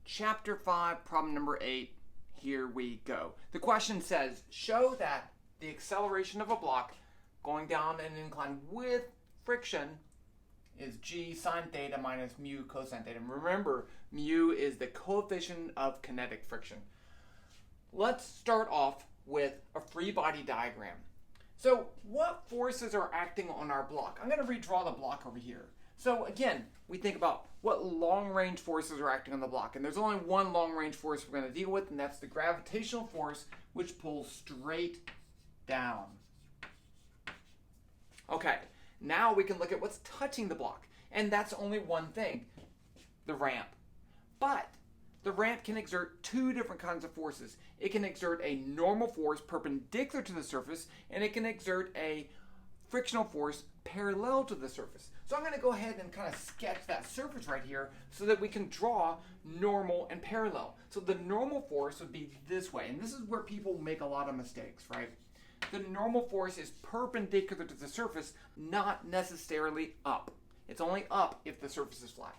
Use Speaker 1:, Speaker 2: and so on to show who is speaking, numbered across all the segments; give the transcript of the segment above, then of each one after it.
Speaker 1: Chapter 5, problem number 8. Here we go. The question says, show that the acceleration of a block going down an incline with friction is g sine theta minus mu cosine theta. Remember, mu is the coefficient of kinetic friction. Let's start off with a free body diagram. So what forces are acting on our block? I'm going to redraw the block over here. So again, we think about what long-range forces are acting on the block. And there's only one long-range force we're going to deal with, and that's the gravitational force, which pulls straight down. Okay, now we can look at what's touching the block. And that's only one thing, the ramp. But the ramp can exert two different kinds of forces. It can exert a normal force perpendicular to the surface, and it can exert a frictional force parallel to the surface. So I'm going to go ahead and kind of sketch that surface right here so that we can draw normal and parallel. So the normal force would be this way, and this is where people make a lot of mistakes, right? The normal force is perpendicular to the surface, not necessarily up. It's only up if the surface is flat.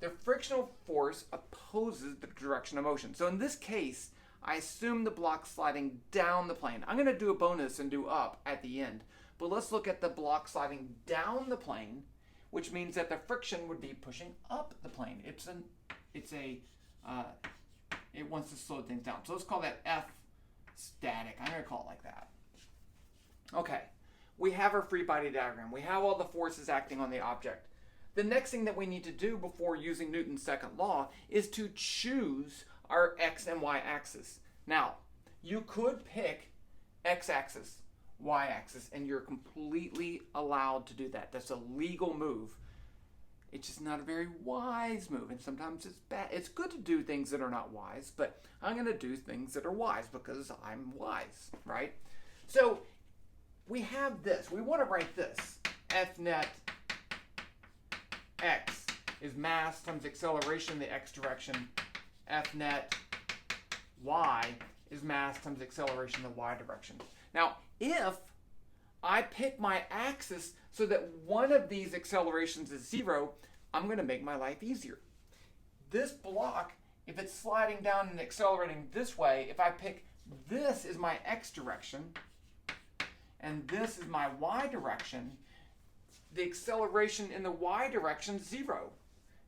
Speaker 1: The frictional force opposes the direction of motion. So in this case, I assume the block sliding down the plane. I'm going to do a bonus and do up at the end. But let's look at the block sliding down the plane, which means that the friction would be pushing up the plane. It wants to slow things down. So let's call that F static. I'm going to call it like that. Okay, we have our free body diagram. We have all the forces acting on the object. The next thing that we need to do before using Newton's second law is to choose our x and y axis. Now, you could pick x-axis, y-axis, and you're completely allowed to do that. That's a legal move. It's just not a very wise move, and sometimes it's bad. It's good to do things that are not wise, but I'm going to do things that are wise because I'm wise, right? So we have this. We want to write this. F net x is mass times acceleration in the x direction. F net y is mass times acceleration in the y direction. Now, if I pick my axis so that one of these accelerations is 0, I'm going to make my life easier. This block, if it's sliding down and accelerating this way, if I pick this is my x direction and this is my y direction, the acceleration in the y direction is 0.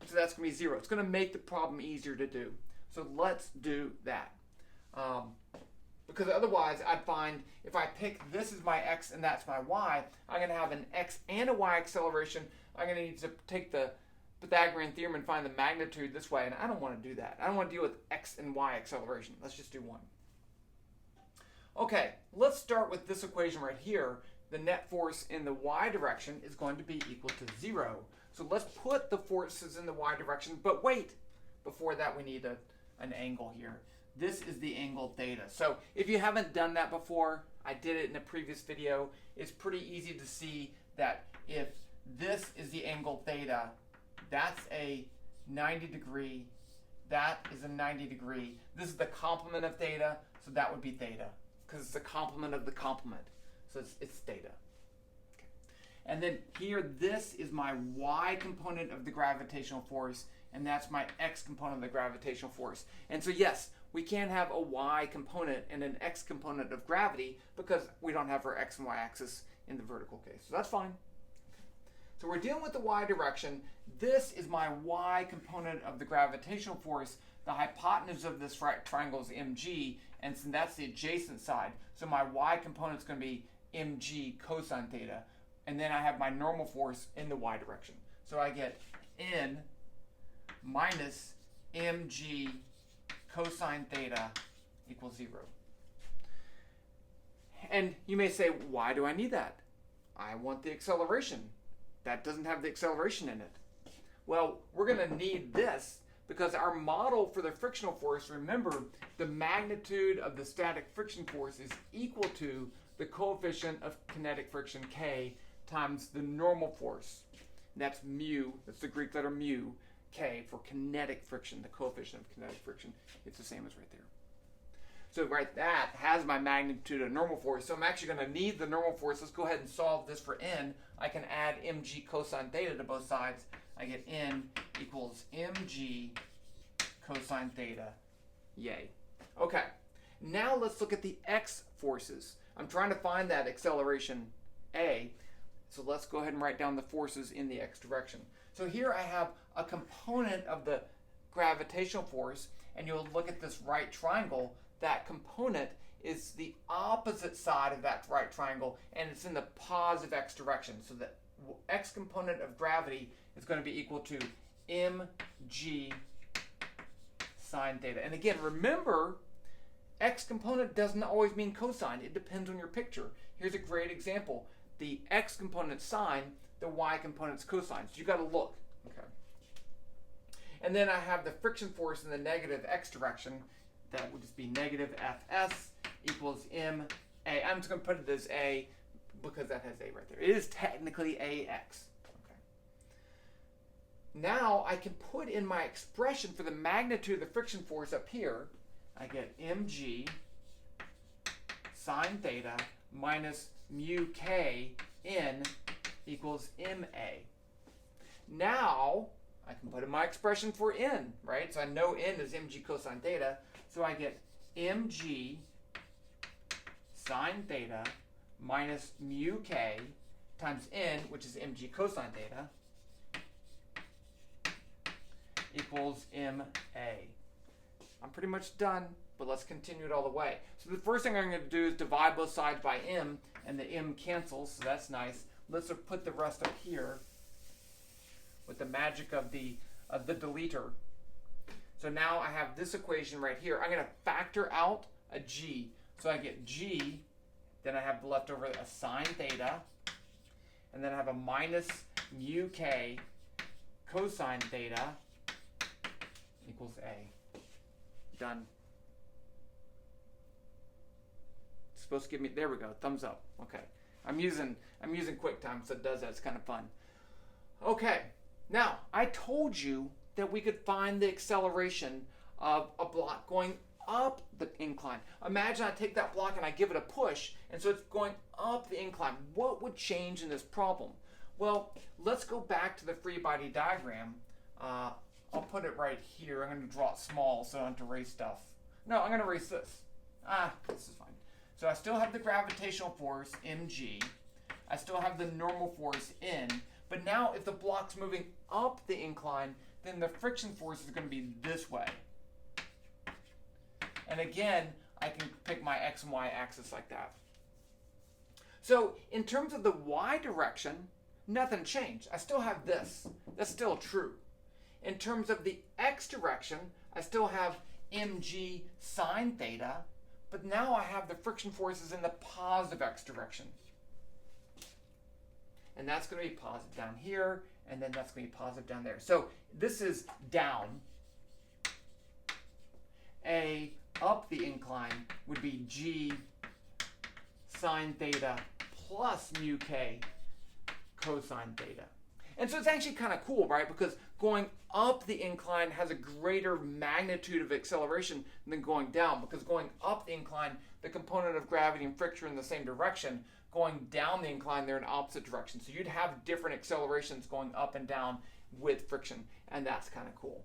Speaker 1: So that's going to be 0. It's going to make the problem easier to do. So let's do that. Because otherwise I'd find if I pick this is my x and that's my y, I'm going to have an x and a y acceleration. I'm going to need to take the Pythagorean theorem and find the magnitude this way, and I don't want to do that. I don't want to deal with x and y acceleration. Let's just do one. Okay, let's start with this equation right here. The net force in the y direction is going to be equal to 0. So let's put the forces in the y direction, but wait. Before that, we need an angle here. This is the angle theta. So if you haven't done that before, I did it in a previous video. It's pretty easy to see that if this is the angle theta, that's a 90 degree, that is a 90 degree. This is the complement of theta, so that would be theta, because it's the complement of the complement. So it's theta. Okay. And then here, this is my y component of the gravitational force, and that's my x component of the gravitational force. And so yes, we can have a y component and an x component of gravity because we don't have our x and y axis in the vertical case. So that's fine. So we're dealing with the y direction. This is my y component of the gravitational force. The hypotenuse of this right triangle is mg, and so that's the adjacent side. So my y component is going to be mg cosine theta. And then I have my normal force in the y direction. So I get n minus mg cosine theta equals 0. And you may say, why do I need that? I want the acceleration. That doesn't have the acceleration in it. Well, we're going to need this because our model for the frictional force, remember, the magnitude of the static friction force is equal to the coefficient of kinetic friction, K, times the normal force. That's mu, that's the Greek letter mu, K, for kinetic friction, the coefficient of kinetic friction. It's the same as right there. So right, that has my magnitude of normal force. So I'm actually going to need the normal force. Let's go ahead and solve this for n. I can add mg cosine theta to both sides. I get n equals mg cosine cosine theta. Yay. Okay, now let's look at the x forces. I'm trying to find that acceleration A, so let's go ahead and write down the forces in the x direction. So here I have a component of the gravitational force, and you'll look at this right triangle. That component is the opposite side of that right triangle, and it's in the positive x direction. So the x component of gravity is going to be equal to mg sine theta. And again, remember, x component doesn't always mean cosine. It depends on your picture. Here's a great example. The x component sine, the y component's cosine. So you got to look. Okay. And then I have the friction force in the negative x direction. That would just be negative Fs equals ma. I'm just going to put it as a because that has a right there. It is technically ax. Okay. Now I can put in my expression for the magnitude of the friction force up here. I get mg sine theta minus mu k n equals ma. Now I can put in my expression for n, right? So I know n is mg cosine theta. So I get mg sine theta minus mu k times n, which is mg cosine theta, equals ma. I'm pretty much done, but let's continue it all the way. So the first thing I'm going to do is divide both sides by m, and the m cancels, so that's nice. Let's put the rest up here with the magic of the deleter. So now I have this equation right here. I'm going to factor out a g. So I get g, then I have left over a sine theta, and then I have a minus mu k cosine theta equals a. Done. It's supposed to give me, there we go, thumbs up. Okay. I'm using QuickTime, so it does that. It's kind of fun. Okay. Now, I told you that we could find the acceleration of a block going up the incline. Imagine I take that block and I give it a push, and so it's going up the incline. What would change in this problem? Well, let's go back to the free body diagram. I'll put it right here. I'm going to draw it small so I don't have to erase stuff. No, I'm going to erase this. This is fine. So I still have the gravitational force, mg. I still have the normal force, n. But now if the block's moving up the incline, then the friction force is going to be this way. And again, I can pick my x and y axis like that. So in terms of the y direction, nothing changed. I still have this. That's still true. In terms of the x direction, I still have mg sine theta, but now I have the friction forces in the positive x direction. And that's going to be positive down here, and then that's going to be positive down there. So this is down. A up the incline would be g sine theta plus mu k cosine theta. And so it's actually kind of cool, right? Because going up the incline has a greater magnitude of acceleration than going down. Because going up the incline, the component of gravity and friction are in the same direction. Going down the incline, they're in opposite directions. So you'd have different accelerations going up and down with friction. And that's kind of cool.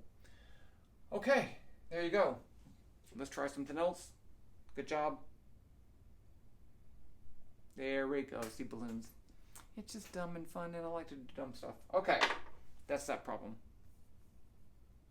Speaker 1: Okay, there you go. Let's try something else. Good job. There we go. See balloons. It's just dumb and fun, and I like to do dumb stuff. Okay, that's that problem.